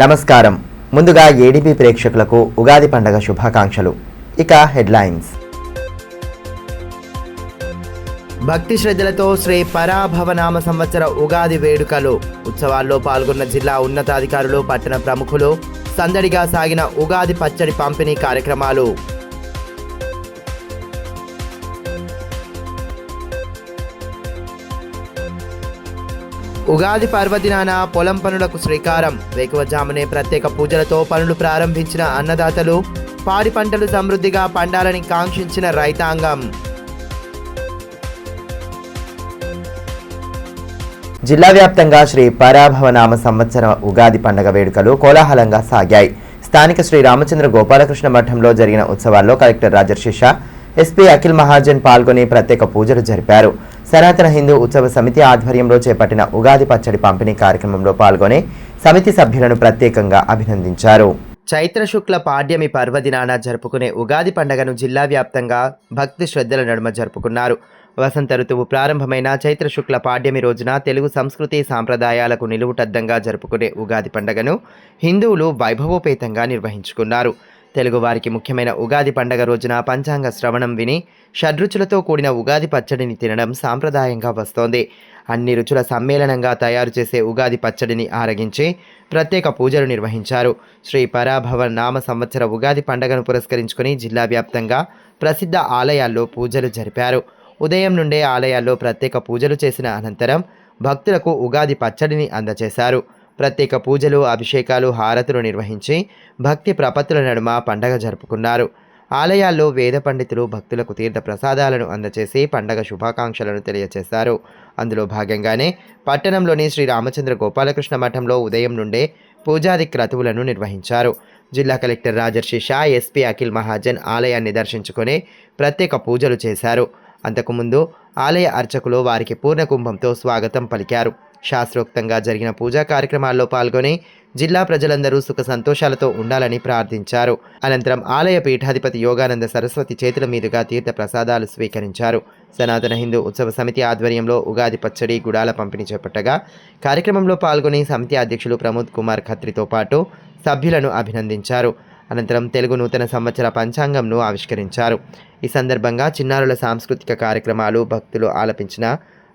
నమస్కారం. ముందుగా ఏడీపీ ప్రేక్షకులకు ఉగాది పండుగ శుభాకాంక్షలు. ఇక హెడ్లైన్స్. భక్తి శ్రద్ధలతో శ్రీ పరాభవనామ సంవత్సర ఉగాది వేడుకలు. ఉత్సవాల్లో పాల్గొన్న జిల్లా ఉన్నతాధికారులు, పట్టణ ప్రముఖులు. సందడిగా సాగిన ఉగాది పచ్చడి పంపిణీ కార్యక్రమాలు. ఉగాది పర్వదినాన పొలం పనులకు శ్రీకారం. వేకువజామునే ప్రత్యేక పూజలతో పనులు ప్రారంభించిన అన్నదాతలు. పాడి పంటలు సమృద్ధిగా పండాలని కాంక్షించిన రైతాంగం. జిల్లా వ్యాప్తంగా శ్రీ పరాభవనామ సంవత్సర ఉగాది పండుగ వేడుకలు కోలాహలంగా సాగాయి. స్థానిక శ్రీ రామచంద్ర గోపాలకృష్ణ మఠంలో జరిగిన ఉత్సవాల్లో కలెక్టర్ రాజర్షిష, ఎస్పీ అఖిల్ మహాజన్ పాల్గొని ప్రత్యేక పూజలు జరిపారు. సనాతన హిందూ ఉత్సవ సమితి ఆధ్వర్యంలో చేపట్టిన ఉగాది పచ్చడి పంపిణీ కార్యక్రమంలో పాల్గొని సమితి సభ్యులను ప్రత్యేకంగా అభినందించారు. చైత్ర శుక్ల పాడ్యమి పర్వదినాన జరుపుకునే ఉగాది పండుగను జిల్లా వ్యాప్తంగా భక్తి శ్రద్ధల నడుమ జరుపుకున్నారు. వసంత ఋతువు ప్రారంభమైన చైత్ర శుక్ల పాడ్యమి రోజున తెలుగు సంస్కృతి సాంప్రదాయాలకు నిలువుటద్దంగా జరుపుకునే ఉగాది పండుగను హిందువులు వైభవోపేతంగా నిర్వహించుకున్నారు. తెలుగువారికి ముఖ్యమైన ఉగాది పండుగ రోజున పంచాంగ శ్రవణం విని షడ్రుచులతో కూడిన ఉగాది పచ్చడిని తినడం సాంప్రదాయంగా వస్తోంది. అన్ని రుచుల సమ్మేళనంగా తయారు చేసే ఉగాది పచ్చడిని ఆరగించి ప్రత్యేక పూజలు నిర్వహించారు. శ్రీ పరాభవ నామ సంవత్సర ఉగాది పండుగను పురస్కరించుకుని జిల్లా వ్యాప్తంగా ప్రసిద్ధ ఆలయాల్లో పూజలు జరిపారు. ఉదయం నుండే ఆలయాల్లో ప్రత్యేక పూజలు చేసిన అనంతరం భక్తులకు ఉగాది పచ్చడిని అందజేశారు. ప్రత్యేక పూజలు, అభిషేకాలు, హారతులు నిర్వహించి భక్తి ప్రపత్తుల నడుమ పండగ జరుపుకున్నారు. ఆలయాల్లో వేద పండితులు భక్తులకు తీర్థ ప్రసాదాలను అందజేసి పండగ శుభాకాంక్షలను తెలియజేశారు. అందులో భాగంగానే పట్టణంలోని శ్రీ రామచంద్ర గోపాలకృష్ణ మఠంలో ఉదయం నుండే పూజాది క్రతువులను నిర్వహించారు. జిల్లా కలెక్టర్ రాజర్షిష, ఎస్పీ అఖిల్ మహాజన్ ఆలయాన్ని దర్శించుకొని ప్రత్యేక పూజలు చేశారు. అంతకుముందు ఆలయ అర్చకులు వారికి పూర్ణ కుంభంతో స్వాగతం పలికారు. శాస్త్రోక్తంగా జరిగిన పూజా కార్యక్రమాల్లో పాల్గొని జిల్లా ప్రజలందరూ సుఖ సంతోషాలతో ఉండాలని ప్రార్థించారు. అనంతరం ఆలయ పీఠాధిపతి యోగానంద సరస్వతి చేతుల మీదుగా తీర్థ ప్రసాదాలు స్వీకరించారు. సనాతన హిందూ ఉత్సవ సమితి ఆధ్వర్యంలో ఉగాది పచ్చడి, గుడాల పంపిణీ చేపట్టగా కార్యక్రమంలో పాల్గొని సమితి అధ్యక్షులు ప్రమోద్ కుమార్ ఖత్రితో పాటు సభ్యులను అభినందించారు. అనంతరం తెలుగు నూతన సంవత్సర పంచాంగంను ఆవిష్కరించారు. ఈ సందర్భంగా చిన్నారుల సాంస్కృతిక కార్యక్రమాలు, భక్తులు ఆలపించిన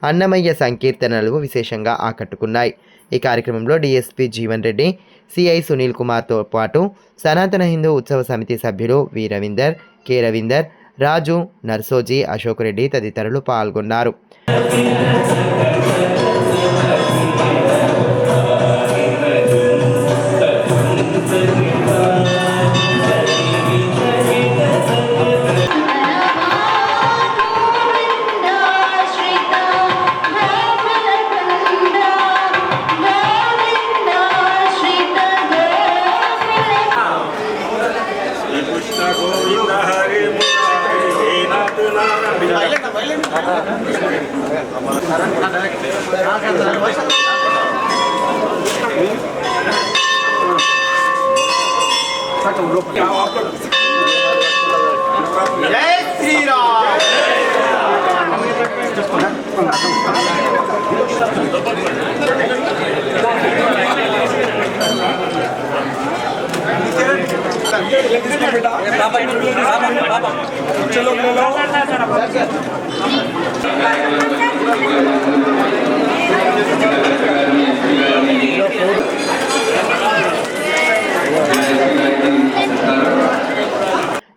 అన్నమయ్య సంకీర్తనలు విశేషంగా ఆకట్టుకున్నాయి. ఈ కార్యక్రమంలో డీఎస్పీ జీవన్ రెడ్డి, సిఐ సునీల్ కుమార్తో పాటు సనాతన హిందూ ఉత్సవ సమితి సభ్యులు వి రవీందర్, కె రవీందర్, రాజు, నర్సోజీ, అశోక్ రెడ్డి తదితరులు పాల్గొన్నారు. జై శ్రీరామ్.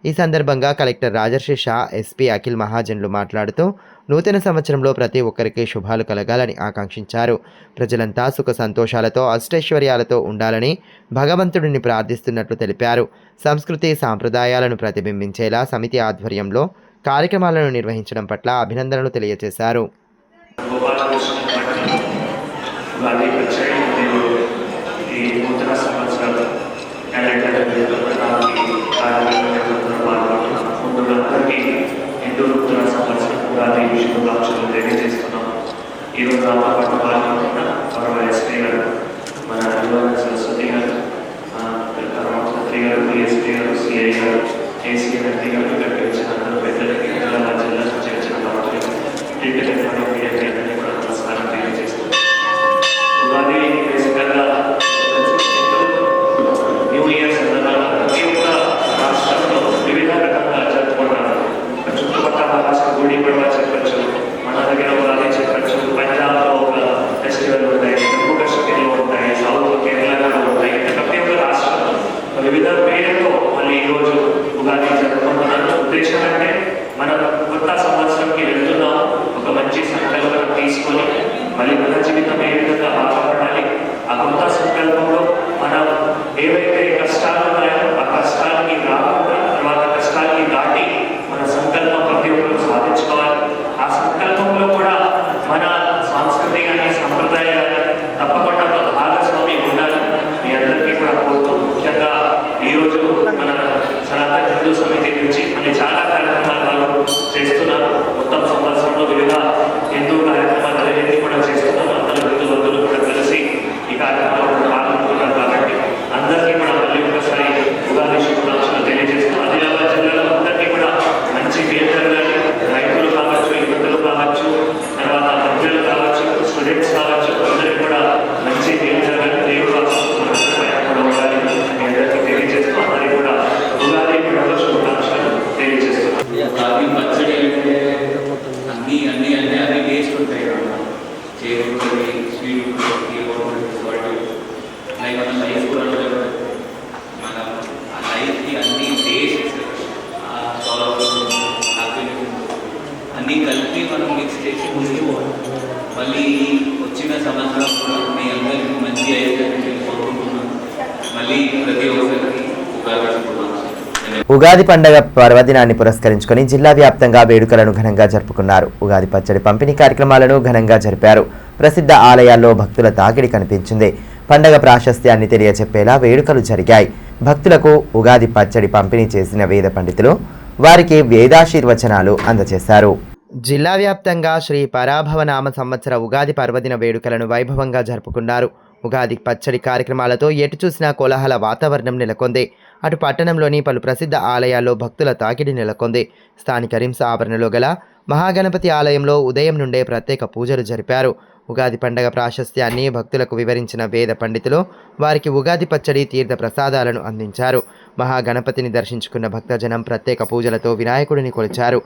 ఈ సందర్భంగా కలెక్టర్ రాజర్షిష, ఎస్పీ అఖిల్ మహాజన్లు మాట్లాడుతూ నూతన సంవత్సరంలో ప్రతి ఒక్కరికి శుభాలు కలగాలని ఆకాంక్షించారు. ప్రజలంతా సుఖ సంతోషాలతో, అష్టైశ్వర్యాలతో ఉండాలని భగవంతుడిని ప్రార్థిస్తున్నట్లు తెలిపారు. సంస్కృతి సాంప్రదాయాలను ప్రతిబింబించేలా సమితి ఆధ్వర్యంలో కార్యక్రమాలను నిర్వహించడం పట్ల అభినందనలు తెలియజేశారు. ఈరోజు రామాపట్న పాల్గొన్న మరో ఎస్పీ గారు, మన యోగానంద సరస్వతి గారు, ఖత్రి గారు, ఎస్పీ గారు, సిఐ గారు, ఏసీ గారి గారు, ఇక్కడికి వచ్చిన అందరూ పెద్దలకి, జిల్లా నుంచి వచ్చిన భక్తులకి, మీడియా కూడా నమస్కారం తెలియజేస్తున్నాను. ఉగాది బేసికల్గా ఉద్దేశం అంటే మనం కొత్త సంవత్సరంకి వెళ్తున్నాము, ఒక మంచి సంకల్పం తీసుకొని మళ్ళీ మన జీవితం ఏ విధంగా బాధపడాలి, ఆ కొత్త సంకల్పంలో మనం ఏవైతే కష్టాలు ఉన్నాయో ఆ కష్టాలకి రాకుండా తర్వాత కష్టాలకి దాటి మన సంకల్పం ప్రతి ఒక్కరు సాధించుకోవాలి. ఆ సంకల్పంలో కూడా మన సంస్కృతి కానీ సంప్రదాయాలు తప్పకుండా ఒక భాగస్వామి ఉండాలి. మీ అందరికీ కూడా కోరుతూ ముఖ్యంగా ఈరోజు మన సనాతన హిందూ సమితి నుంచి మనం చాలా కార్యక్రమాలు చేస్తున్నారు. మొత్తం సంవత్సరంలో వివిధ హిందూ కార్యక్రమాలు అనేది కూడా చేస్తున్నారు. అందరూ హిందూ బంధువులు కూడా కలిసి ఈ కార్యక్రమాలు పాల్గొంటున్నారు. కాబట్టి అందరికీ కూడా మళ్ళీ ఒకసారి ఉగాది శుభాకాంక్షలు తెలియజేస్తూ ఆదిలాబాద్ జిల్లాలో అందరికీ కూడా మంచి పేరు జరగాలి. రైతులు కావచ్చు, యువతులు కావచ్చు, తర్వాత మహిళలు కావచ్చు, స్టూడెంట్స్ కావచ్చు, అందరికీ కూడా మంచి పేరు జరగాలి. దేవుడు కూడా ఉండాలి. మీ అందరికీ తెలియజేస్తూ అందరికీ కూడా ఉగాది పండుగ శుభాకాంక్షలు తెలియజేస్తున్నాను. ఉగాది పచ్చడి అంటే అన్ని టేస్ట్ ఉంటాయి కదా, చేరుతుంది, స్వీట్ ఉంటుంది, వాటి లైక్ మన లైఫ్ కూడా మన ఆ లైఫ్కి అన్ని టేస్ట్ అన్నీ కలిపి మనం మిక్స్ చేసి ముందుకోవాలి. మళ్ళీ వచ్చిన సంవత్సరం కూడా మీ అందరికీ మంచి అయితే కోరుకుంటున్నాను. మళ్ళీ ప్రతి ఒక్కరికి ఉగాది పండగ పర్వదినాన్ని పురస్కరించుకొని జిల్లా వ్యాప్తంగా వేడుకలను ఘనంగా జరుపుకున్నారు. ఉగాది పచ్చడి పంపిణీ కార్యక్రమాలను ఘనంగా జరిపారు. ప్రసిద్ధ ఆలయాల్లో భక్తుల తాకిడి కనిపించింది. పండగ ప్రాశస్త్యాన్ని తెలియచెప్పేలా వేడుకలు జరిగాయి. భక్తులకు ఉగాది పచ్చడి పంపిణీ చేసిన వేద పండితులు వారికి వేదాశీర్వచనాలు అందజేశారు. జిల్లా వ్యాప్తంగా శ్రీ పరాభవనామ సంవత్సర ఉగాది పర్వదిన వేడుకలను వైభవంగా జరుపుకున్నారు. ఉగాది పచ్చడి కార్యక్రమాలతో ఎటు చూసినా కోలాహల వాతావరణం నెలకొంది. అటు పట్టణంలోని పలు ప్రసిద్ధ ఆలయాల్లో భక్తుల తాకిడి నెలకొంది. స్థానిక రిమ్స్ ఆవరణలో గల మహాగణపతి ఆలయంలో ఉదయం నుండే ప్రత్యేక పూజలు జరిపారు. ఉగాది పండగ ప్రాశస్త్యాన్ని భక్తులకు వివరించిన వేద పండితులు వారికి ఉగాది పచ్చడి తీర్థ ప్రసాదాలను అందించారు. మహాగణపతిని దర్శించుకున్న భక్తజనం ప్రత్యేక పూజలతో వినాయకుడిని కొలిచారు.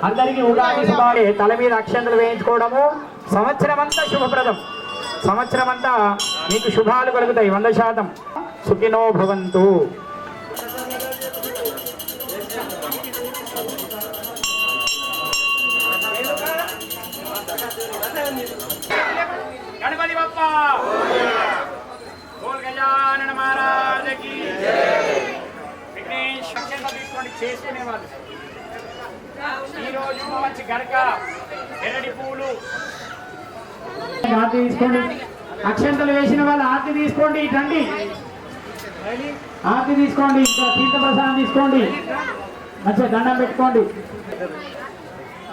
అందరికీ ఉగాది శుభాలే. తల మీద అక్షంతలు వేయించుకోవడము సంవత్సరం అంతా శుభప్రదం. సంవత్సరం అంతా మీకు శుభాలు కలుగుతాయి. 100% సుఖినో భవంతు. గణపతి బప్పా బోల్ గజానన మహారాజకి విఘ్నేష్ అక్షంతలు తీసుకోండి చేసుకునే వాళ్ళు. ఈరోజు మంచి గరక ఎర్రటి పూలు ఆర్తి తీసుకోండి. అక్షంతలు వేసిన వాళ్ళు ఆర్తి తీసుకోండి. ఇటండి ఆర్తి తీసుకోండి. తీర్థ ప్రసాదం తీసుకోండి. మంచిగా దండం పెట్టుకోండి.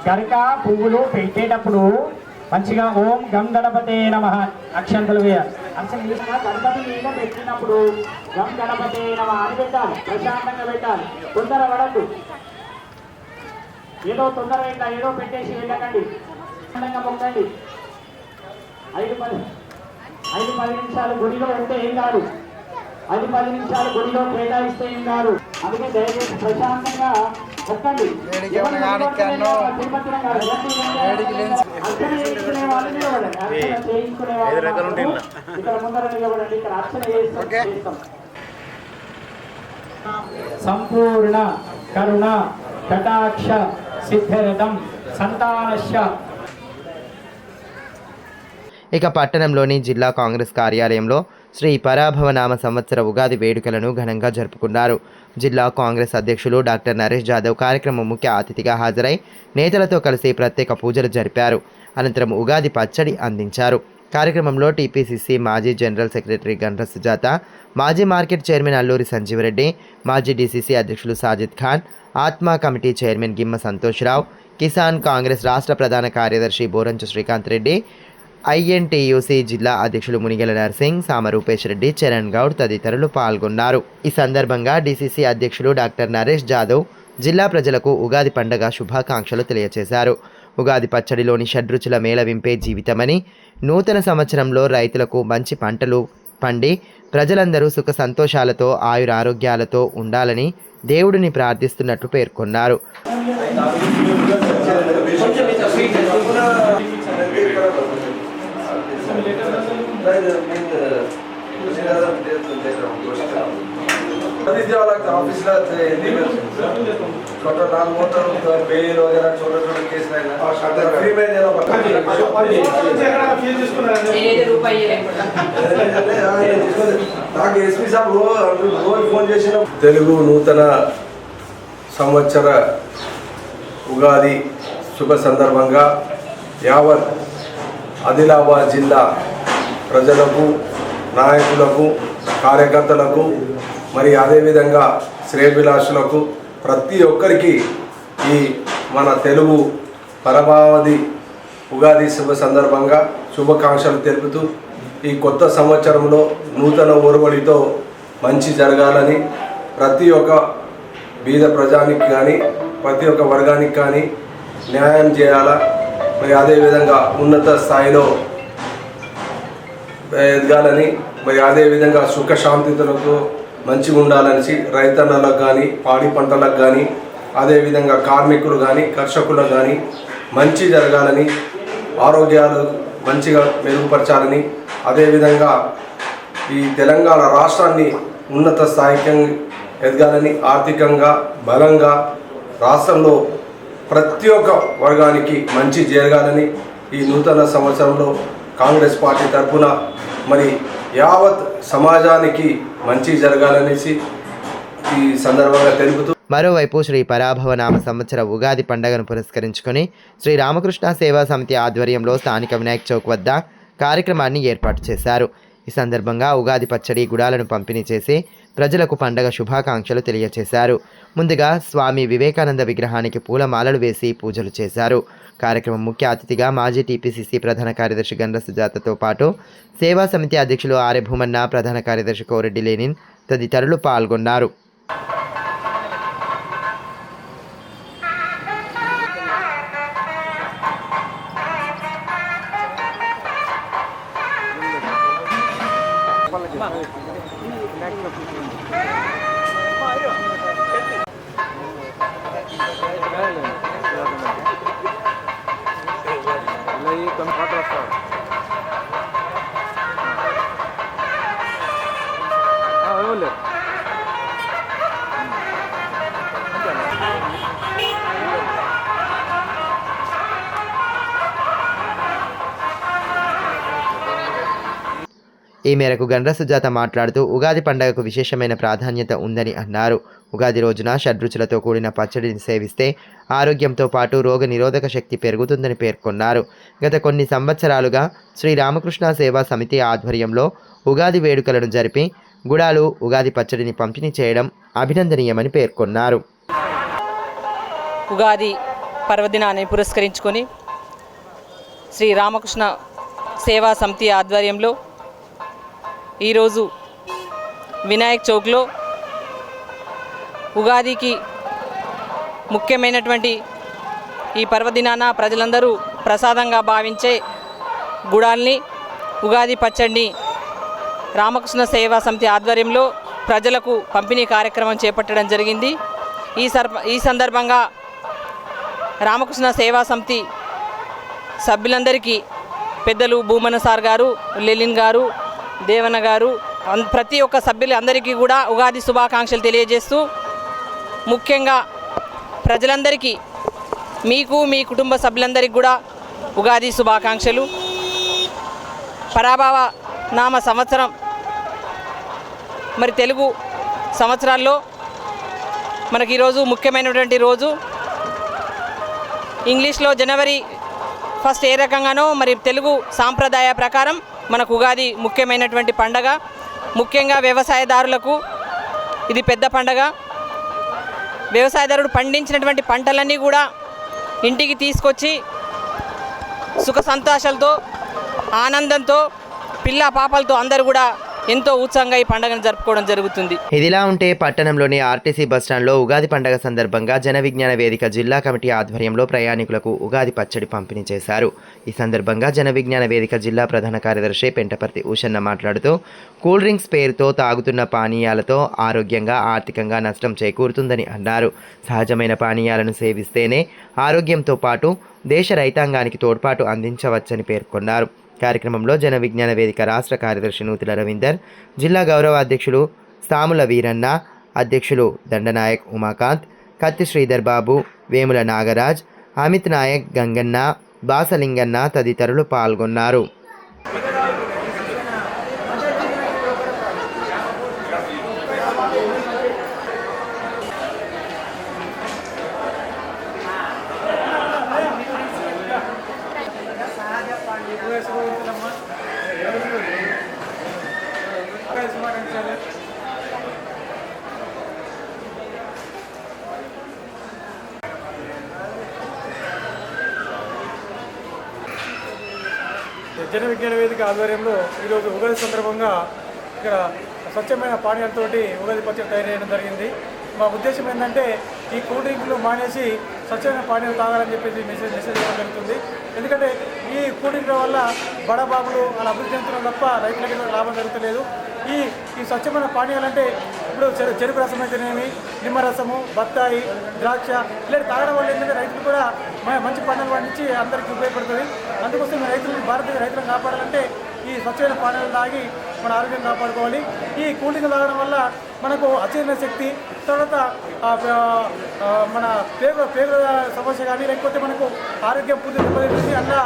గరక పువ్వులు పెట్టేటప్పుడు మంచిగా ఓం గం గణపతే నమః అక్షంతలు వేయాలి. అక్షంతలు వేసిన గణపతి మీద పెట్టినప్పుడు గం గణపతే నమః అని పెట్టాలి. ప్రశాంతంగా పెట్టాలి. తొందర పడద్దు. ఏదో తొందరగా ఏదో పెట్టేసి వెళ్ళకండి. మొక్కండి. 5-10 నిమిషాలు గుడిలో ఉంటే ఏం కాదు. 5-10 నిమిషాలు గుడిలో కేటాయిస్తే ఏం కాదు. అందుకే దయచేసి ప్రశాంతంగా మొక్కండి. చేయించుకునే వాళ్ళు ఇక్కడ ముందర నిలబడండి. ఇక్కడ అర్చన చేస్తాం. సంపూర్ణ కరుణ కటాక్ష సిద్ధిరథం సంతానశ్య. ఇక పట్టణంలోని జిల్లా కాంగ్రెస్ కార్యాలయంలో శ్రీ పరాభవనామ సంవత్సర ఉగాది వేడుకలను ఘనంగా జరుపుకున్నారు. జిల్లా కాంగ్రెస్ అధ్యక్షులు డాక్టర్ నరేష్ జాదవ్ కార్యక్రమం ముఖ్య అతిథిగా హాజరై నేతలతో కలిసి ప్రత్యేక పూజలు జరిపారు. అనంతరం ఉగాది పచ్చడి అందించారు. కార్యక్రమంలో టీపీసీసీ మాజీ జనరల్ సెక్రటరీ గండ్ర సుజాత, మాజీ మార్కెట్ చైర్మన్ అల్లూరి సంజీవరెడ్డి, మాజీ డీసీసీ అధ్యక్షులు సాజిద్ ఖాన్, ఆత్మా కమిటీ చైర్మన్ గిమ్మ సంతోష్రావు, కిసాన్ కాంగ్రెస్ రాష్ట్ర ప్రధాన కార్యదర్శి బోరంచు శ్రీకాంత్ రెడ్డి, ఐఎన్టీయూసీ జిల్లా అధ్యక్షులు మునిగెల నర్సింగ్, సామరూపేష్ రెడ్డి, చరణ్ గౌడ్ తదితరులు పాల్గొన్నారు. ఈ సందర్భంగా డీసీసీ అధ్యక్షులు డాక్టర్ నరేష్ జాదవ్ జిల్లా ప్రజలకు ఉగాది పండగ శుభాకాంక్షలు తెలియజేశారు. ఉగాది పచ్చడిలోని షడ్రుచుల మేళవింపే జీవితమని, నూతన సంవత్సరంలో రైతులకు మంచి పంటలు పండి ప్రజలందరూ సుఖ సంతోషాలతో ఆయురారోగ్యాలతో ఉండాలని దేవుడిని ప్రార్థిస్తున్నట్లు పేర్కొన్నారు. ऑफिस छोटा नाम मोटर बेल वगैरह छोटे छोटे केस रहेगा फ्री में देना पड़ता నాకు ఎస్పీ సాబ్ రోజు ఫోన్ చేసిన తెలుగు నూతన సంవత్సర ఉగాది శుభ సందర్భంగా యావత్ ఆదిలాబాద్ జిల్లా ప్రజలకు నాయకులకు కార్యకర్తలకు మరి అదేవిధంగా శ్రేయభిలాషులకు ప్రతి ఒక్కరికి ఈ మన తెలుగు పరమావధి ఉగాది శుభ సందర్భంగా శుభాకాంక్షలు తెలుపుతూ ఈ కొత్త సంవత్సరంలో నూతన ఒరవడితో మంచి జరగాలని ప్రతి ఒక్క బీద ప్రజానికి కానీ ప్రతి ఒక్క వర్గానికి కానీ న్యాయం చేయాలా మరి అదేవిధంగా ఉన్నత స్థాయిలో ఎదగాలని మరి అదేవిధంగా సుఖశాంతితులకు మంచిగా ఉండాలని రైతన్నలకు కానీ పాడి పంటలకు కానీ అదేవిధంగా కార్మికులు కానీ కర్షకులకు కానీ మంచి జరగాలని ఆరోగ్యాలు మంచిగా మెరుగుపరచాలని అదేవిధంగా ఈ తెలంగాణ రాష్ట్రాన్ని ఉన్నత స్థాయికి ఎదగాలని ఆర్థికంగా బలంగా రాష్ట్రంలో ప్రతి ఒక్క వర్గానికి మంచి జరగాలని ఈ నూతన సంవత్సరంలో కాంగ్రెస్ పార్టీ తరఫున మరి యావత్ సమాజానికి మంచి జరగాలనేసి ఈ సందర్భంగా తెలుపుతూ మరోవైపు శ్రీ పరాభవ నామ సంవత్సర ఉగాది పండుగను పురస్కరించుకొని శ్రీ రామకృష్ణ సేవా సమితి ఆధ్వర్యంలో స్థానిక వినాయక్ చౌక్ వద్ద కార్యక్రమాన్ని ఏర్పాటు చేశారు. ఈ సందర్భంగా ఉగాది పచ్చడి గుడాలను పంపిణీ చేసి ప్రజలకు పండగ శుభాకాంక్షలు తెలియజేశారు. ముందుగా స్వామి వివేకానంద విగ్రహానికి పూలమాలలు వేసి పూజలు చేశారు. కార్యక్రమం ముఖ్య అతిథిగా మాజీ టీపీసీసీ ప్రధాన కార్యదర్శి గండ్ర సుజాతతో పాటు సేవా సమితి అధ్యక్షులు ఆర్య భూమన్న, ప్రధాన కార్యదర్శి కోరెడ్డి లెనిన్ తదితరులు పాల్గొన్నారు. ఈ మేరకు గండ్ర సుజాత మాట్లాడుతూ ఉగాది పండుగకు విశేషమైన ప్రాధాన్యత ఉందని అన్నారు. ఉగాది రోజున షడ్రుచులతో కూడిన పచ్చడిని సేవిస్తే ఆరోగ్యంతో పాటు రోగ నిరోధక శక్తి పెరుగుతుందని పేర్కొన్నారు. గత కొన్ని సంవత్సరాలుగా శ్రీ రామకృష్ణ సేవా సమితి ఆధ్వర్యంలో ఉగాది వేడుకలను జరిపి గుడాలు ఉగాది పచ్చడిని పంపిణీ చేయడం అభినందనీయమని పేర్కొన్నారు. ఉగాది పర్వదినాన్ని పురస్కరించుకొని శ్రీ రామకృష్ణ సేవా సమితి ఆధ్వర్యంలో ఈరోజు వినాయక్ చౌక్లో ఉగాదికి ముఖ్యమైనటువంటి ఈ పర్వదినాన ప్రజలందరూ ప్రసాదంగా భావించే గుడాల్ని ఉగాది పచ్చడిని రామకృష్ణ సేవా సమితి ఆధ్వర్యంలో ప్రజలకు పంపిణీ కార్యక్రమం చేపట్టడం జరిగింది. ఈ సందర్భంగా రామకృష్ణ సేవా సమితి సభ్యులందరికీ పెద్దలు భూమన సార్ గారు, లెలిన్ గారు, దేవన్న గారు, ప్రతి ఒక్క సభ్యులందరికీ కూడా ఉగాది శుభాకాంక్షలు తెలియజేస్తూ ముఖ్యంగా ప్రజలందరికీ మీకు మీ కుటుంబ సభ్యులందరికీ కూడా ఉగాది శుభాకాంక్షలు. పరాభవ నామ సంవత్సరం మరి తెలుగు సంవత్సరాల్లో మనకి ఈరోజు ముఖ్యమైనటువంటి రోజు. ఇంగ్లీష్లో జనవరి 1 ఏ రకంగానో మరి తెలుగు సాంప్రదాయ ప్రకారం మనకు ఉగాది ముఖ్యమైనటువంటి పండగ. ముఖ్యంగా వ్యవసాయదారులకు ఇది పెద్ద పండగ. వ్యవసాయదారుడు పండించినటువంటి పంటలన్నీ కూడా ఇంటికి తీసుకొచ్చి సుఖ సంతోషాలతో ఆనందంతో పిల్ల పాపలతో అందరూ కూడా ఎంతో ఉత్సాహంగా ఈ పండుగను జరుపుకోవడం జరుగుతుంది. ఇదిలా ఉంటే పట్టణంలోని ఆర్టీసీ బస్టాండ్లో ఉగాది పండుగ సందర్భంగా జన విజ్ఞాన వేదిక జిల్లా కమిటీ ఆధ్వర్యంలో ప్రయాణికులకు ఉగాది పచ్చడి పంపిణీ చేశారు. ఈ సందర్భంగా జన విజ్ఞాన వేదిక జిల్లా ప్రధాన కార్యదర్శి పెంటపర్తి ఊషన్న మాట్లాడుతూ కూల్ డ్రింక్స్ పేరుతో తాగుతున్న పానీయాలతో ఆరోగ్యంగా ఆర్థికంగా నష్టం చేకూరుతుందని అన్నారు. సహజమైన పానీయాలను సేవిస్తేనే ఆరోగ్యంతో పాటు దేశ రైతాంగానికి తోడ్పాటు అందించవచ్చని పేర్కొన్నారు. కార్యక్రమంలో జన విజ్ఞాన వేదిక రాష్ట్ర కార్యదర్శి నూతుల రవీందర్, జిల్లా గౌరవ అధ్యక్షులు సాముల వీరన్న, అధ్యక్షులు దండనాయక్ ఉమాకాంత్, కత్తి శ్రీధర్ బాబు, వేముల నాగరాజ్, అమిత్ నాయక్, గంగన్న, బాసలింగన్న తదితరులు పాల్గొన్నారు. జన విజ్ఞాన వేదిక ఆధ్వర్యంలో ఈరోజు ఉగాది సందర్భంగా ఇక్కడ స్వచ్ఛమైన పానీయాలతో ఉగాది పచ్చడి తయారు చేయడం జరిగింది. మా ఉద్దేశం ఏంటంటే ఈ కూల్ డ్రింక్లు మానేసి స్వచ్ఛమైన పానీయాలు తాగాలని చెప్పేసి మెసేజ్ ఇవ్వడం జరుగుతుంది. ఎందుకంటే ఈ కూల్ డ్రింక్ల వల్ల బడబాబులు అలా అభివృద్ధి చెందుతున్నాం తప్ప రైతులకి లాభం జరుగుతలేదు. ఈ స్వచ్ఛమైన పానీయాలు అంటే ఇప్పుడు చెరుకు రసం అయితేనేమి, నిమ్మరసము, బత్తాయి, ద్రాక్ష ఇలాంటి తాగడం వల్ల ఏంటంటే రైతులు కూడా మంచి పంటలు పండించి అందరికీ ఉపయోగపడుతుంది. అందుకోసం భారతీయ రైతులను కాపాడాలంటే ఈ స్వచ్ఛమైన పానీయాలు తాగి మన ఆరోగ్యం కాపాడుకోవాలి. ఈ కూల్ డ్రింక్ తాగడం వల్ల మనకు అజీర్ణ శక్తి, తర్వాత మన పేగుల సమస్య కానీ లేకపోతే మనకు ఆరోగ్యం పూర్తి దెబ్బతింటుంది. అందులో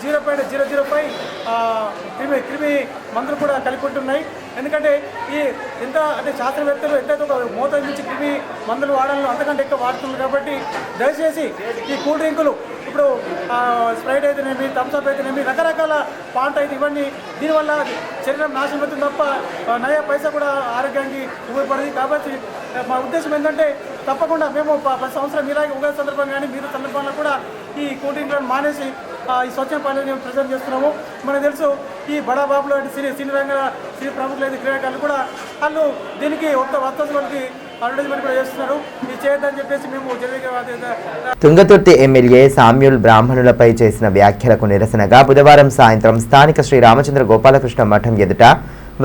0.005 క్రిమి మందులు కూడా కలిపి ఉంటున్నాయి. ఎందుకంటే ఎంత అంటే శాస్త్రవేత్తలు ఎంతైతే ఒక మోతాదు నుంచి క్రిమి మందులు వాడాలని అంతకంటే ఎక్కువ వాడుతున్నారు. కాబట్టి దయచేసి ఈ కూల్ డ్రింకులు ఇప్పుడు స్ప్రైట్ అయితేనేమి, థమ్స్అప్ అయితేనేమి, రకరకాల పాంట్ అయితే ఇవన్నీ దీనివల్ల శరీరం నాశనం అవుతుంది తప్ప నయా పైసా కూడా ఆరోగ్యానికి ఉపయోగపడింది. కాబట్టి మా ఉద్దేశం ఏంటంటే తప్పకుండా మేము ప్రతి సంవత్సరం ఇలాగే ఉగాది సందర్భంగా కానీ మీరు సందర్భంలో కూడా ఈ కూల్ డ్రింక్లను మానేసి ఈ స్వచ్ఛ పానీయాలను ప్రజెంట్ చేస్తున్నాము. మనకు తెలుసు ఈ బడాబాబులు అంటే సినీ ప్రముఖులు అయితే క్రీడాకారులు కూడా వాళ్ళు దీనికి వాళ్ళకి అడ్వర్టైజ్మెంట్ కూడా చేస్తున్నారు. ఇది చేయొద్దని చెప్పేసి మేము తుంగతుర్తి ఎమ్మెల్యే సామ్యూల్ బ్రాహ్మణులపై చేసిన వ్యాఖ్యలకు నిరసనగా బుధవారం సాయంత్రం స్థానిక శ్రీ రామచంద్ర గోపాలకృష్ణ మఠం ఎదుట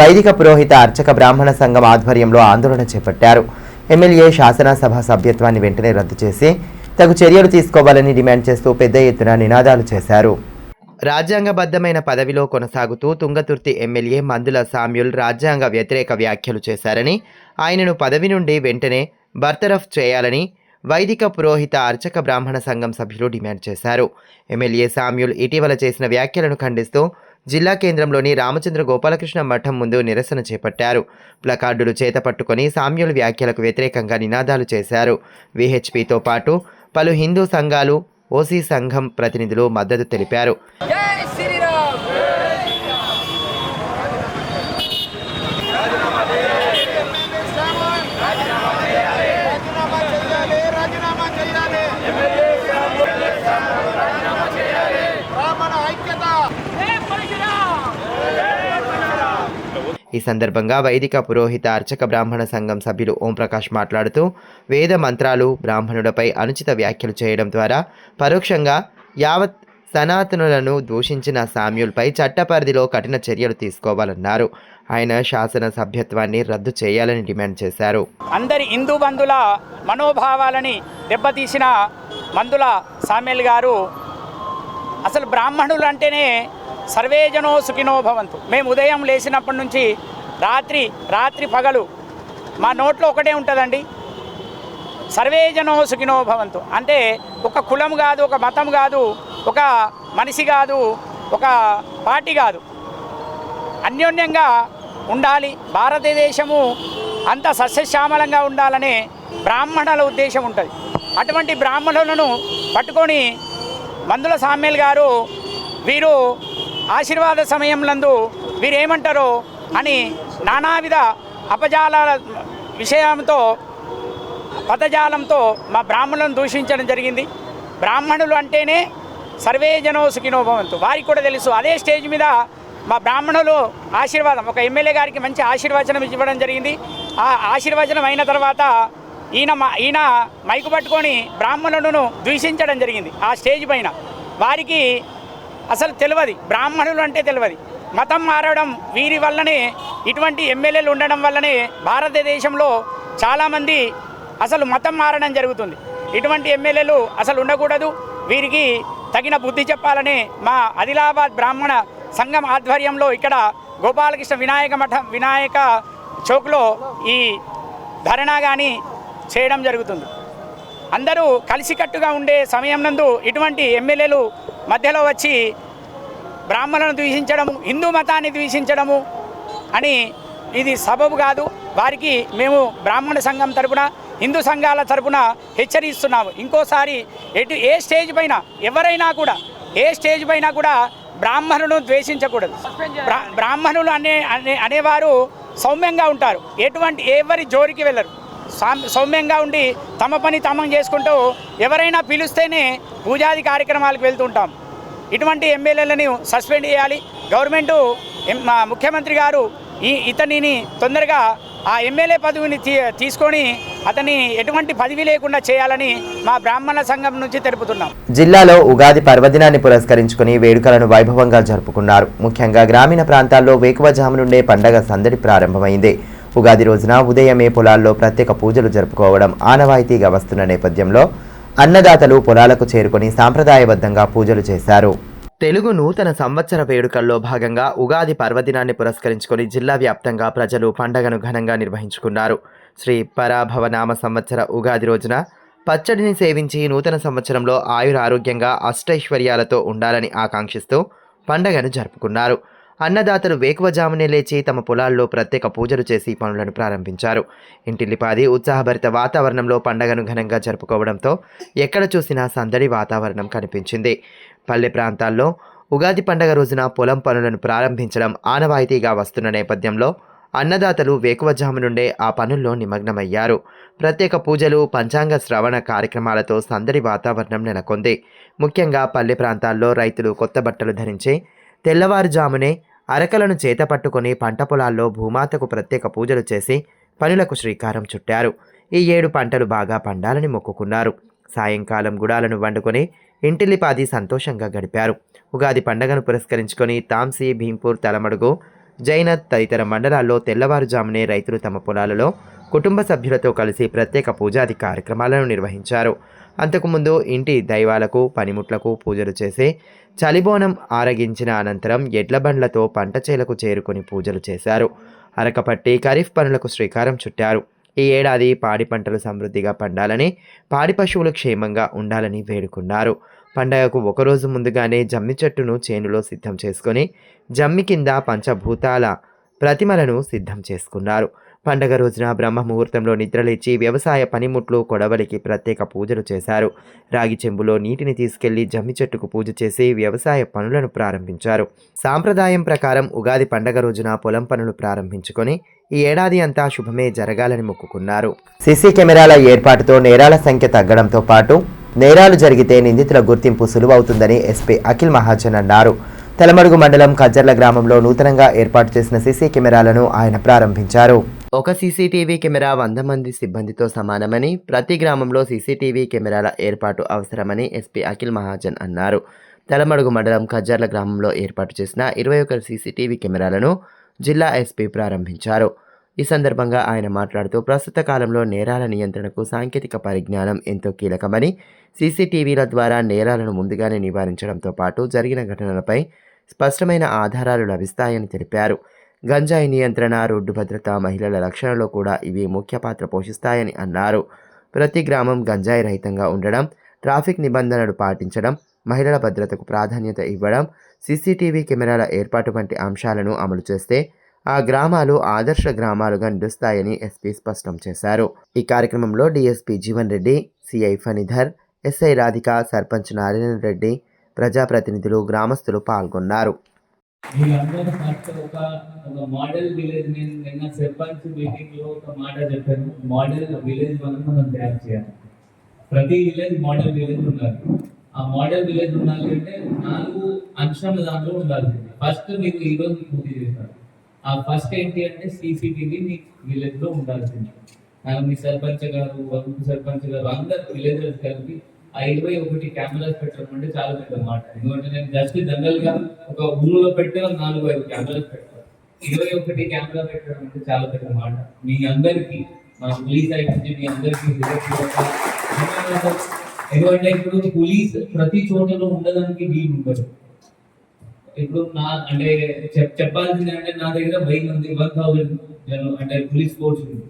వైదిక పురోహిత అర్చక బ్రాహ్మణ సంఘం ఆధ్వర్యంలో ఆందోళన చేపట్టారు. ఎమ్మెల్యే శాసనసభ సభ్యత్వాన్ని వెంటనే రద్దు చేసి తగు చర్యలు తీసుకోవాలని డిమాండ్ చేస్తూ పెద్ద ఎత్తున నినాదాలు చేశారు. రాజ్యాంగబద్ధమైన పదవిలో కొనసాగుతూ తుంగతుర్తి ఎమ్మెల్యే మందుల సామ్యూల్ రాజ్యాంగ వ్యతిరేక వ్యాఖ్యలు చేశారని, ఆయనను పదవి నుండి వెంటనే బర్తరఫ్ చేయాలని వైదిక పురోహిత అర్చక బ్రాహ్మణ సంఘం సభ్యులు డిమాండ్ చేశారు. ఎమ్మెల్యే సామ్యూల్ ఇటీవల చేసిన వ్యాఖ్యలను ఖండిస్తూ జిల్లా కేంద్రంలోని రామచంద్ర గోపాలకృష్ణ మఠం ముందు నిరసన చేపట్టారు. ప్లకార్డులు చేతపట్టుకొని సామ్యూల్ వ్యాఖ్యలకు వ్యతిరేకంగా నినాదాలు చేశారు. విహెచ్పితో పాటు పలు హిందూ సంఘాలు, ఓసీ సంఘం ప్రతినిధులు మద్దతు తెలిపారు. ఈ సందర్భంగా వైదిక పురోహిత అర్చక బ్రాహ్మణ సంఘం సభ్యులు ఓంప్రకాష్ మాట్లాడుతూ వేద మంత్రాలు బ్రాహ్మణులపై అనుచిత వ్యాఖ్యలు చేయడం ద్వారా పరోక్షంగా యావత్ సనాతనులను దూషించిన సామ్యూల్పై చట్టపరిధిలో కఠిన చర్యలు తీసుకోవాలన్నారు. ఆయన శాసన సభ్యత్వాన్ని రద్దు చేయాలని డిమాండ్ చేశారు. అందరి హిందూ బంధుల మనోభావాలని దెబ్బతీసిన మందుల సామ్యూల్ గారు అసలు బ్రాహ్మణులు అంటేనే సర్వేజనో సుఖినో భవంతు. మేము ఉదయం లేచినప్పటి నుంచి రాత్రి పగలు మా నోట్లో ఒకటే ఉంటుందండి, సర్వేజనో సుఖినో భవంతు. అంటే ఒక కులం కాదు, ఒక మతం కాదు, ఒక మనిషి కాదు, ఒక పార్టీ కాదు, అన్యోన్యంగా ఉండాలి. భారతదేశము అంత సస్యశ్యామలంగా ఉండాలనే బ్రాహ్మణుల ఉద్దేశం ఉంటుంది. అటువంటి బ్రాహ్మణులను పట్టుకొని మందుల సామ్యూల్ గారు వీరు ఆశీర్వాద సమయంలందు వీరేమంటారో అని నానావిధ అపజాలాల పదజాలంతో మా బ్రాహ్మణులను దూషించడం జరిగింది. బ్రాహ్మణులు అంటేనే సర్వేజనో సుఖినో భవంతు. వారికి కూడా తెలుసు. అదే స్టేజ్ మీద మా బ్రాహ్మణులు ఆశీర్వాదం ఒక ఎమ్మెల్యే గారికి మంచి ఆశీర్వచనం ఇవ్వడం జరిగింది. ఆ ఆశీర్వచనం అయిన తర్వాత ఈయన మైకు పట్టుకొని బ్రాహ్మణులను దూషించడం జరిగింది ఆ స్టేజ్ పైన. వారికి అసలు తెలియదు, బ్రాహ్మణులు అంటే తెలియదు. మతం మారడం వీరి వల్లనే, ఇటువంటి ఎమ్మెల్యేలు ఉండడం వల్లనే భారతదేశంలో చాలామంది అసలు మతం మారడం జరుగుతుంది. ఇటువంటి ఎమ్మెల్యేలు అసలు ఉండకూడదు. వీరికి తగిన బుద్ధి చెప్పాలని మా ఆదిలాబాద్ బ్రాహ్మణ సంఘం ఆధ్వర్యంలో ఇక్కడ గోపాలకృష్ణ వినాయక చౌక్లో ఈ ధర్నా కానీ చేయడం జరుగుతుంది. అందరూ కలిసికట్టుగా ఉండే సమయం నందు ఇటువంటి ఎమ్మెల్యేలు మధ్యలో వచ్చి బ్రాహ్మణులను ద్వేషించడము, హిందూ మతాన్ని ద్వేషించడము అని ఇది సబబు కాదు. వారికి మేము బ్రాహ్మణ సంఘం తరపున, హిందూ సంఘాల తరపున హెచ్చరిస్తున్నాము. ఇంకోసారి ఏ స్టేజ్ పైన ఎవరైనా కూడా ఏ స్టేజ్ పైన కూడా బ్రాహ్మణులను ద్వేషించకూడదు. బ్రాహ్మణులు అనేవారు సౌమ్యంగా ఉంటారు, ఎవరి జోరికి వెళ్ళరు, సౌమ్యంగా ఉండి తమ పని తమం చేసుకుంటూ ఎవరైనా పిలిస్తేనే పూజాది కార్యక్రమాలకు వెళ్తుంటాం. ఇటువంటి ఎమ్మెల్యేలను సస్పెండ్ చేయాలి. గవర్నమెంటు ముఖ్యమంత్రి గారు ఇతనిని తొందరగా ఆ ఎమ్మెల్యే పదవిని తీసుకొని అతని ఎటువంటి పదవి లేకుండా చేయాలని మా బ్రాహ్మణ సంఘం నుంచి తెలుపుతున్నాం. జిల్లాలో ఉగాది పర్వదినాన్ని పురస్కరించుకుని వేడుకలను వైభవంగా జరుపుకున్నారు. ముఖ్యంగా గ్రామీణ ప్రాంతాల్లో వేకువజాము నుండే పండగ సందడి ప్రారంభమైంది. ఉగాది రోజున ఉదయమే పొలాల్లో ప్రత్యేక పూజలు జరుపుకోవడం ఆనవాయితీగా వస్తున్న నేపథ్యంలో అన్నదాతలు పొలాలకు చేరుకొని సాంప్రదాయబద్ధంగా పూజలు చేశారు. తెలుగు నూతన సంవత్సర వేడుకల్లో భాగంగా ఉగాది పర్వదినాన్ని పురస్కరించుకొని జిల్లా వ్యాప్తంగా ప్రజలు పండగను ఘనంగా నిర్వహించుకున్నారు. శ్రీ పరాభవనామ సంవత్సర ఉగాది రోజున పచ్చడిని సేవించి నూతన సంవత్సరంలో ఆయురారోగ్యంగా అష్టైశ్వర్యాలతో ఉండాలని ఆకాంక్షిస్తూ పండగను జరుపుకున్నారు. అన్నదాతలు వేకువజామునే లేచి తమ పొలాల్లో ప్రత్యేక పూజలు చేసి పనులను ప్రారంభించారు. ఇంటిల్లిపాది ఉత్సాహభరిత వాతావరణంలో పండగను ఘనంగా జరుపుకోవడంతో ఎక్కడ చూసినా సందడి వాతావరణం కనిపించింది. పల్లె ప్రాంతాల్లో ఉగాది పండగ రోజున పొలం పనులను ప్రారంభించడం ఆనవాయితీగా వస్తున్న నేపథ్యంలో అన్నదాతలు వేకువజాము నుండే ఆ పనుల్లో నిమగ్నమయ్యారు. ప్రత్యేక పూజలు, పంచాంగ శ్రవణ కార్యక్రమాలతో సందడి వాతావరణం నెలకొంది. ముఖ్యంగా పల్లె ప్రాంతాల్లో రైతులు కొత్త బట్టలు ధరించి తెల్లవారుజామునే అరకలను చేతపట్టుకుని పంట పొలాల్లో భూమాతకు ప్రత్యేక పూజలు చేసి పనులకు శ్రీకారం చుట్టారు. ఈ 7 పంటలు బాగా పండాలని మొక్కుకున్నారు. సాయంకాలం గుడాలను వండుకొని ఇంటిల్లిపాది సంతోషంగా గడిపారు. ఉగాది పండగను పురస్కరించుకొని తాంసీ, భీంపూర్, తలమడుగు, జైనత్ తదితర మండలాల్లో తెల్లవారుజామునే రైతులు తమ పొలాలలో కుటుంబ సభ్యులతో కలిసి ప్రత్యేక పూజాది కార్యక్రమాలను నిర్వహించారు. అంతకుముందు ఇంటి దైవాలకు, పనిముట్లకు పూజలు చేసి చలిబోనం ఆరగించిన అనంతరం ఎడ్ల బండ్లతో పంట చేలకు చేరుకొని పూజలు చేశారు. అరకపట్టి ఖరీఫ్ పనులకు శ్రీకారం చుట్టారు. ఈ ఏడాది పాడి పంటలు సమృద్ధిగా పండాలని, పాడి పశువులు క్షేమంగా ఉండాలని వేడుకున్నారు. పండగకు ఒకరోజు ముందుగానే జమ్మి చెట్టును చేనులో సిద్ధం చేసుకొని జమ్మి కింద పంచభూతాల ప్రతిమలను సిద్ధం చేసుకున్నారు. పండగ రోజున బ్రహ్మ ముహూర్తంలో నిద్రలేచి వ్యవసాయ పనిముట్లు, కొడవలికి ప్రత్యేక పూజలు చేశారు. రాగి చెంబులో నీటిని తీసుకెళ్లి జమ్మి చెట్టుకు పూజ చేసి వ్యవసాయ పనులను ప్రారంభించారు. సాంప్రదాయం ప్రకారం ఉగాది పండగ రోజున పొలం పనులు ప్రారంభించుకొని ఈ ఏడాది అంతా శుభమే జరగాలని మొక్కుకున్నారు. సీసీ కెమెరాల ఏర్పాటుతో నేరాల సంఖ్య తగ్గడంతో పాటు నేరాలు జరిగితే నిందితుల గుర్తింపు సులువవుతుందని ఎస్పీ అఖిల్ మహాజన్ అన్నారు. తెలమడుగు మండలం కజ్జర్ల గ్రామంలో నూతనంగా ఏర్పాటు చేసిన సీసీ కెమెరాలను ఆయన ప్రారంభించారు. ఒక సీసీటీవీ కెమెరా 100 మంది సిబ్బందితో సమానమని, ప్రతి గ్రామంలో సీసీటీవీ కెమెరాల ఏర్పాటు అవసరమని ఎస్పీ అఖిల్ మహాజన్ అన్నారు. తెలమడుగు మండలం కజ్జర్ల గ్రామంలో ఏర్పాటు చేసిన 21 సీసీటీవీ కెమెరాలను జిల్లా ఎస్పీ ప్రారంభించారు. ఈ సందర్భంగా ఆయన మాట్లాడుతూ ప్రస్తుత కాలంలో నేరాల నియంత్రణకు సాంకేతిక పరిజ్ఞానం ఎంతో కీలకమని, సీసీటీవీల ద్వారా నేరాలను ముందుగానే నివారించడంతో పాటు జరిగిన ఘటనలపై స్పష్టమైన ఆధారాలు లభిస్తాయని తెలిపారు. గంజాయి నియంత్రణ, రోడ్డు భద్రత, మహిళల రక్షణలో కూడా ఇవి ముఖ్య పాత్ర పోషిస్తాయని అన్నారు. ప్రతి గ్రామం గంజాయి రహితంగా ఉండడం, ట్రాఫిక్ నిబంధనలు పాటించడం, మహిళల భద్రతకు ప్రాధాన్యత ఇవ్వడం, సీసీటీవీ కెమెరాల ఏర్పాటు వంటి అంశాలను అమలు చేస్తే ఆ గ్రామాలు ఆదర్శ గ్రామాలుగా నిలుస్తాయని ఎస్పీ స్పష్టం చేశారు. ఈ కార్యక్రమంలో DSP Jeevan Reddy, CI Phanidhar, SI Radhika, sarpanch Narayana Reddy, ప్రజాప్రతినిధులు, గ్రామస్తులు పాల్గొన్నారు. వీళ్ళందరూ ఫస్ట్ ఒక మోడల్ విలేజ్, నేను నిన్న సర్పంచ్ మీటింగ్ లో ఒక మాట చెప్పాను, మోడల్ విలేజ్ మనం తయారు చేయాలి. ప్రతి విలేజ్ మోడల్ విలేజ్ ఉండాలి. ఆ మోడల్ విలేజ్ ఉండాలి అంటే 4 అంశాలు దాంట్లో ఉండాల్సింది. ఫస్ట్ మీకు ఈరోజు పూర్తి చేశారు. ఆ ఫస్ట్ ఏంటి అంటే సీసీటీవీ మీ విలేజ్ లో ఉండాల్సింది. మీ సర్పంచ్ గారు, ఉప సర్పంచ్ గారు, అందరు విలేజర్స్ కలిపి ఆ 21 కెమెరాస్ పెట్టడం అంటే చాలా పెద్ద మాట. ఎందుకంటే నేను జస్ట్ జనరల్ గా ఒక ఊళ్ళో పెట్టి 4-5 కెమెరాస్ పెట్టాను. 21 కెమెరా పెట్టడం అంటే చాలా పెద్ద మాట. మీ అందరికీ మా పోలీస్ సైడ్ నుంచి మీ అందరికీ ఎందుకంటే ఇప్పుడు పోలీస్ ప్రతి చోటలో ఉండడానికి వీలు ఉండదు. ఇప్పుడు అంటే చెప్పాల్సింది అంటే నా దగ్గర 1000 మంది 1000 అంటే పోలీస్ ఫోర్స్ ఉంది.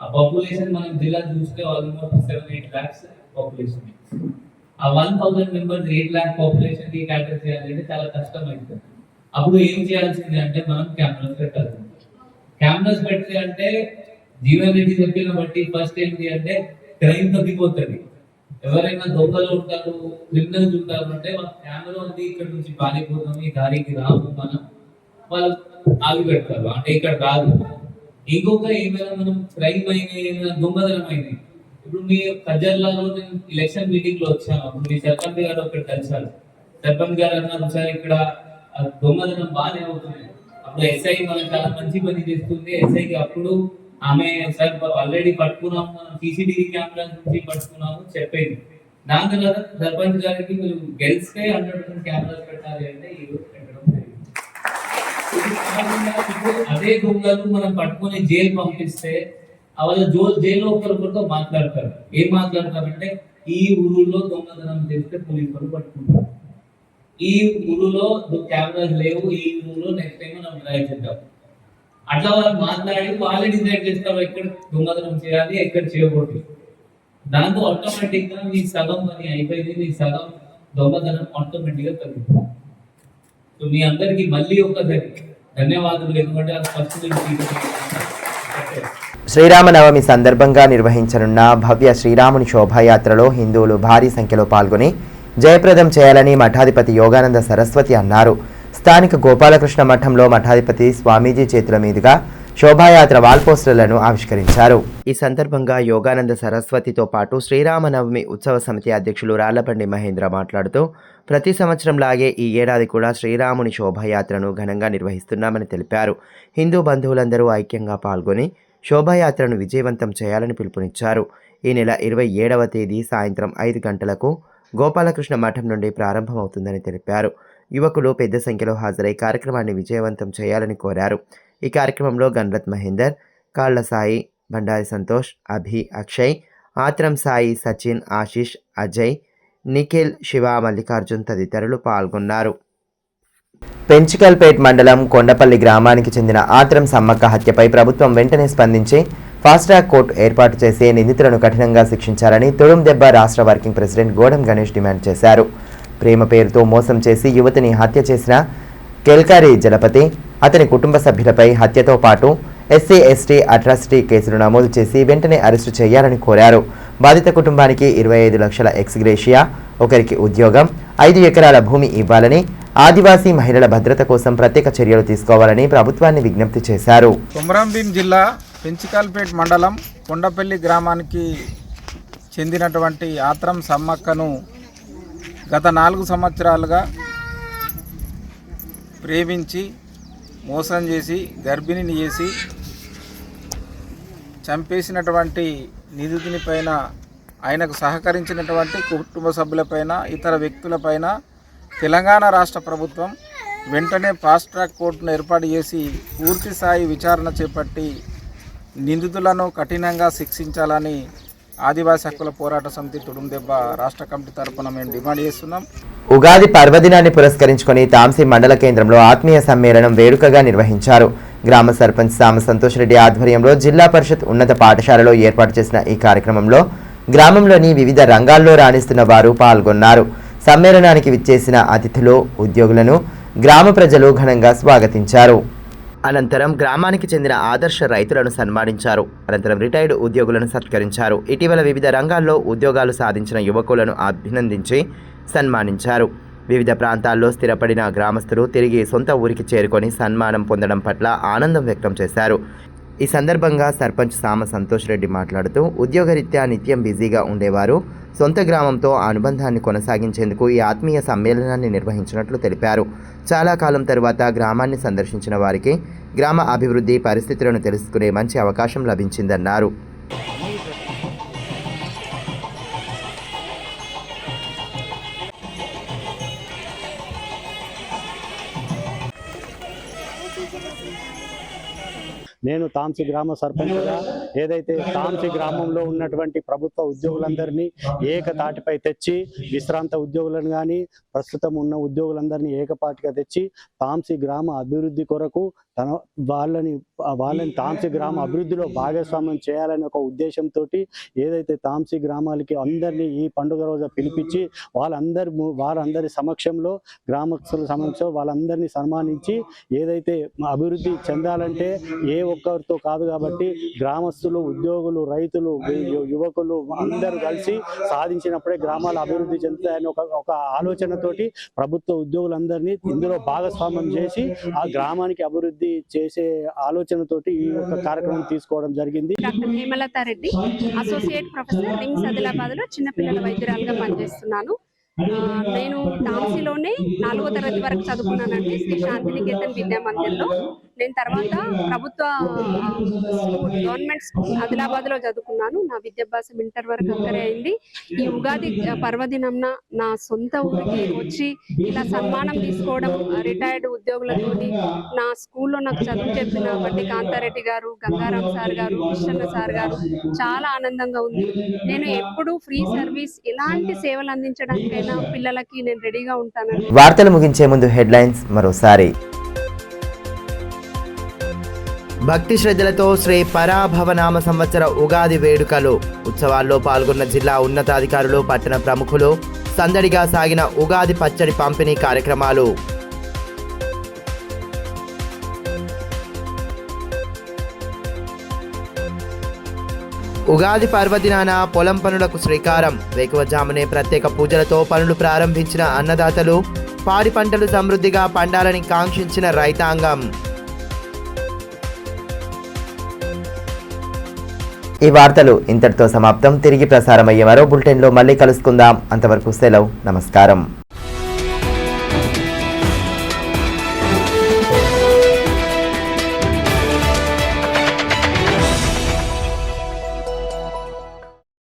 ఆ పాపులేషన్ మనం జిల్లా చూస్తే ఆల్మోస్ట్ 7-8 lakhs పాపులేషన్. ఆ 1000 మెంబర్స్ 8 lakh పాపులేషన్ కి క్యాటర్ చేయాలంటే చాలా కష్టం అవుతుంది. అప్పుడు ఏం చేయాల్సింది అంటే మనం కెమెరాస్ పెట్టాలి. కెమెరాస్ పెడితే అంటే జీవన్ రెడ్డి చెప్పిన బట్టి ఫస్ట్ ఏంటి అంటే క్రైమ్ తగ్గిపోతుంది. ఎవరైనా దొంగలు ఉంటారు, క్రిమినల్స్ ఉంటారు అంటే వాళ్ళ కెమెరా ఉంది, ఇక్కడ నుంచి పారిపోతాం, ఈ దారికి రాము మనం, వాళ్ళు ఆగి పెడతారు అంటే ఇక్కడ రాదు. ఇంకొక ఏమైనా మనం క్రైమ్ అయినా ఏమైనా దొంగతనం అయినాయి. ఇప్పుడు మీ కజర్లలో నేను ఎలక్షన్ మీటింగ్ లో వచ్చాను, అప్పుడు మీ సర్పంచ్ గారు ఒకటి కలిసారు. సర్పంచ్ గారు అన్నారు సార్ ఇక్కడ దొంగతనం బాగానే అవుతుంది. అప్పుడు ఎస్ఐ మనం చాలా మంచి పని చేస్తుంది. ఎస్ఐకి అప్పుడు ఆమె సార్ ఆల్రెడీ పట్టుకున్నాము, మనం సీసీటీవీ కెమెరా నుంచి పట్టుకున్నాము చెప్పేది. దాని తర్వాత సర్పంచ్ గారికి మీరు గెలిస్తే 100% కెమెరాస్ పెట్టాలి అంటే ఈ రోజు పెట్టడం జరిగింది. అదే దొంగలు మనం పట్టుకుని జైలు పంపిస్తే వాళ్ళ జైల్లో ఒకరికొకరితో మాట్లాడతారు. ఏం మాట్లాడతారంటే ఈ ఊరులో దొంగతనం చేస్తే పోలీసు వాళ్ళు పట్టుకుంటారు, ఈ ఊరులో కెమెరాస్ లేవు, ఈ ఊరులో నెక్స్ట్ టైం మనం ట్రై చేద్దాం. అట్లా వాళ్ళు మాట్లాడి వాళ్ళే డిసైడ్ చేస్తారు ఎక్కడ దొంగతనం చేయాలి, ఎక్కడ చేయకూడదు. దాంతో ఆటోమేటిక్ గా మీ సగం పని అయిపోయింది, మీ సగం దొంగతనం ఆటోమేటిక్ గా తగ్గుతుంది. సో మీ అందరికి మళ్ళీ ఒక్కసారి ధన్యవాదాలు. ఎందుకంటే అది ఫస్ట్ శ్రీరామనవమి సందర్భంగా నిర్వహించనున్న భవ్య శ్రీరాముని శోభాయాత్రలో హిందువులు భారీ సంఖ్యలో పాల్గొని జయప్రదం చేయాలని మఠాధిపతి యోగానంద సరస్వతి అన్నారు. స్థానిక గోపాలకృష్ణ మఠంలో మఠాధిపతి స్వామీజీ చేతుల మీదుగా శోభాయాత్ర వాల్ పోస్టర్లను ఆవిష్కరించారు. ఈ సందర్భంగా యోగానంద సరస్వతితో పాటు శ్రీరామనవమి ఉత్సవ సమితి అధ్యక్షులు రాళ్లబండి మహేంద్ర మాట్లాడుతూ ప్రతి సంవత్సరంలాగే ఈ ఏడాది కూడా శ్రీరాముని శోభాయాత్రను ఘనంగా నిర్వహిస్తున్నామని తెలిపారు. హిందూ బంధువులందరూ ఐక్యంగా పాల్గొని శోభాయాత్రను విజయవంతం చేయాలని పిలుపునిచ్చారు. ఈ నెల 27వ తేదీ సాయంత్రం 5 గంటలకు గోపాలకృష్ణ మఠం నుండి ప్రారంభమవుతుందని తెలిపారు. యువకులు పెద్ద సంఖ్యలో హాజరై కార్యక్రమాన్ని విజయవంతం చేయాలని కోరారు. ఈ కార్యక్రమంలో గన్రత్ మహేందర్, కాళ్ల సాయి, బండారి సంతోష్, అభి, అక్షయ్, ఆత్రం సాయి, సచిన్, ఆశీష్, అజయ్, నిఖిల్, శివ, మల్లికార్జున్ తదితరులు పాల్గొన్నారు. పెంచికల్పేట్ మండలం కొండపల్లి గ్రామానికి చెందిన ఆత్రం సమ్మక్క హత్యపై ప్రభుత్వం వెంటనే స్పందించి ఫాస్ట్ ట్రాక్ కోర్టు ఏర్పాటు చేసి నిందితులను కఠినంగా శిక్షించాలని తుడుందెబ్బ రాష్ట్ర వర్కింగ్ ప్రెసిడెంట్ గోడం గణేష్ డిమాండ్ చేశారు. ప్రేమ పేరుతో మోసం చేసి యువతిని హత్య చేసిన కెల్కారి జలపతి, అతని కుటుంబ సభ్యులపై హత్యతో పాటు ఎస్సీ ఎస్టీ అట్రాసిటీ కేసులు నమోదు చేసి వెంటనే అరెస్టు చేయాలని కోరారు. బాధిత కుటుంబానికి 25 లక్షల ఎక్స్గ్రేషియా, ఒకరికి ఉద్యోగం, 5 ఎకరాల భూమి ఇవ్వాలని, ఆదివాసీ మహిళల భద్రత కోసం ప్రత్యేక చర్యలు తీసుకోవాలని ప్రభుత్వాన్ని విజ్ఞప్తి చేశారు. కొమరంభీం జిల్లా పెంచికల్పేట్ మండలం కొండపల్లి గ్రామానికి చెందినటువంటి ఆత్రం సమ్మక్కను గత 4 సంవత్సరాలుగా ప్రేమించి మోసం చేసి గర్భిణిని చేసి చంపేసినటువంటి నిందితుని పైన, ఆయనకు సహకరించినటువంటి కుటుంబ సభ్యులపైన, ఇతర వ్యక్తులపైన తెలంగాణ రాష్ట్ర ప్రభుత్వం వెంటనే ఫాస్ట్ ట్రాక్ కోర్టును ఏర్పాటు చేసి పూర్తి స్థాయి విచారణ చేపట్టి నిందితులను కఠినంగా శిక్షించాలని ఆదివాసీ హక్కుల పోరాట సమితి తుడుందెబ్బ రాష్ట్ర కమిటీ తరఫున మేము డిమాండ్ చేస్తున్నాం. ఉగాది పర్వదినాన్ని పురస్కరించుకొని తాంసీ మండల కేంద్రంలో ఆత్మీయ సమ్మేళనం వేడుకగా నిర్వహించారు. గ్రామ సర్పంచ్ సామ సంతోష్ రెడ్డి ఆధ్వర్యంలో జిల్లా పరిషత్ ఉన్నత పాఠశాలలో ఏర్పాటు చేసిన ఈ కార్యక్రమంలో గ్రామంలోని వివిధ రంగాల్లో రాణిస్తున్న వారు పాల్గొన్నారు. సమ్మేళనానికి విచ్చేసిన అతిథులు, ఉద్యోగులను గ్రామ ప్రజలు ఘనంగా స్వాగతించారు. అనంతరం గ్రామానికి చెందిన ఆదర్శ రైతులను సన్మానించారు. అనంతరం రిటైర్డ్ ఉద్యోగులను సత్కరించారు. ఇటీవల వివిధ రంగాల్లో ఉద్యోగాలు సాధించిన యువకులను అభినందించి సన్మానించారు. వివిధ ప్రాంతాల్లో స్థిరపడిన గ్రామస్తులు తిరిగి సొంత ఊరికి చేరుకొని సన్మానం పొందడం పట్ల ఆనందం వ్యక్తం చేశారు. ఈ సందర్భంగా సర్పంచ్ సామ సంతోష్ రెడ్డి మాట్లాడుతూ ఉద్యోగరీత్యా నిత్యం బిజీగా ఉండేవారు సొంత గ్రామంతో అనుబంధాన్ని కొనసాగించేందుకు ఈ ఆత్మీయ సమ్మేళనాన్ని నిర్వహించినట్లు తెలిపారు. చాలా కాలం తరువాత గ్రామాన్ని సందర్శించిన వారికి గ్రామ అభివృద్ధి పరిస్థితులను తెలుసుకునే మంచి అవకాశం లభించిందన్నారు. నేను తాంసి గ్రామ సర్పంచ్గా ఏదైతే తాంసి గ్రామంలో ఉన్నటువంటి ప్రభుత్వ ఉద్యోగులందరినీ ఏకతాటిపై తెచ్చి విశ్రాంత ఉద్యోగులను కానీ ప్రస్తుతం ఉన్న ఉద్యోగులందరినీ ఏకపాటిగా తెచ్చి తాంసి గ్రామ అభివృద్ధి కొరకు వాళ్ళని తాంసి గ్రామ అభివృద్ధిలో భాగస్వామ్యం చేయాలనే ఒక ఉద్దేశంతో ఏదైతే తాంసి గ్రామాలకి అందరినీ ఈ పండుగ రోజు పిలిపించి వారందరి సమక్షంలో గ్రామస్తుల సమక్షంలో వాళ్ళందరినీ సన్మానించి ఏదైతే అభివృద్ధి చెందాలంటే ఏ ఒక్కరితో కాదు కాబట్టి గ్రామస్తులు, ఉద్యోగులు, రైతులు, యువకులు అందరూ కలిసి సాధించినప్పుడే గ్రామాలు అభివృద్ధి చెందుతాయని ఒక ఆలోచనతోటి ప్రభుత్వ ఉద్యోగులందరినీ ఇందులో భాగస్వామ్యం చేసి ఆ గ్రామానికి అభివృద్ధి చేసే ఆలోచనతోటి ఈ యొక్క కార్యక్రమం తీసుకోవడం జరిగింది. Doctor Hemalatha Reddy, associate professor, rings ఆదిలాబాద్లో చిన్నపిల్లల వైద్యురాలుగా పనిచేస్తున్నాను. నేను తాంసీలోనే 4వ తరగతి వరకు చదువుకున్నానండి, శ్రీ శాంతినికేతన్ విద్యా మందిర్లో. నేను తర్వాత ప్రభుత్వ గవర్నమెంట్ స్కూల్ ఆదిలాబాద్లో చదువుకున్నాను. నా విద్యాభ్యాసం ఇంటర్ వరకు అక్కడే అయింది. ఈ ఉగాది పర్వదినంన నా సొంత ఊరికి వచ్చి ఇలా సన్మానం తీసుకోవడం, రిటైర్డ్ ఉద్యోగులతోటి నా స్కూల్లో నాకు చదువు చెప్పిన బట్టి కాంతారెడ్డి గారు, గంగారాం సార్ గారు, కృష్ణన్న సార్ గారు, చాలా ఆనందంగా ఉంది. నేను ఎప్పుడు ఫ్రీ సర్వీస్ ఎలాంటి సేవలు అందించడానికైనా పిల్లలకి నేను రెడీగా ఉంటాను. వార్తలు ముగించే ముందు హెడ్లైన్స్ మరోసారి. భక్తి శ్రద్ధలతో శ్రీ పరాభవనామ సంవత్సర ఉగాది వేడుకలు. ఉత్సవాల్లో పాల్గొన్న జిల్లా ఉన్నతాధికారులు, పట్టణ ప్రముఖులు. సందడిగా సాగిన ఉగాది పచ్చడి పంపిణీ కార్యక్రమాలు. ఉగాది పర్వదినాన పొలం పనులకు శ్రీకారం. వేకువజామునే ప్రత్యేక పూజలతో పనులు ప్రారంభించిన అన్నదాతలు. పాడి పంటలు సమృద్ధిగా పండాలని కాంక్షించిన రైతాంగం. ఈ వార్తలు ఇంతటితో సమాప్తం. తిరిగి ప్రసారమయ్యే మరో బులెటిన్లో మళ్ళీ కలుసుకుందాం. అంతవరకు సెలవు. నమస్కారం.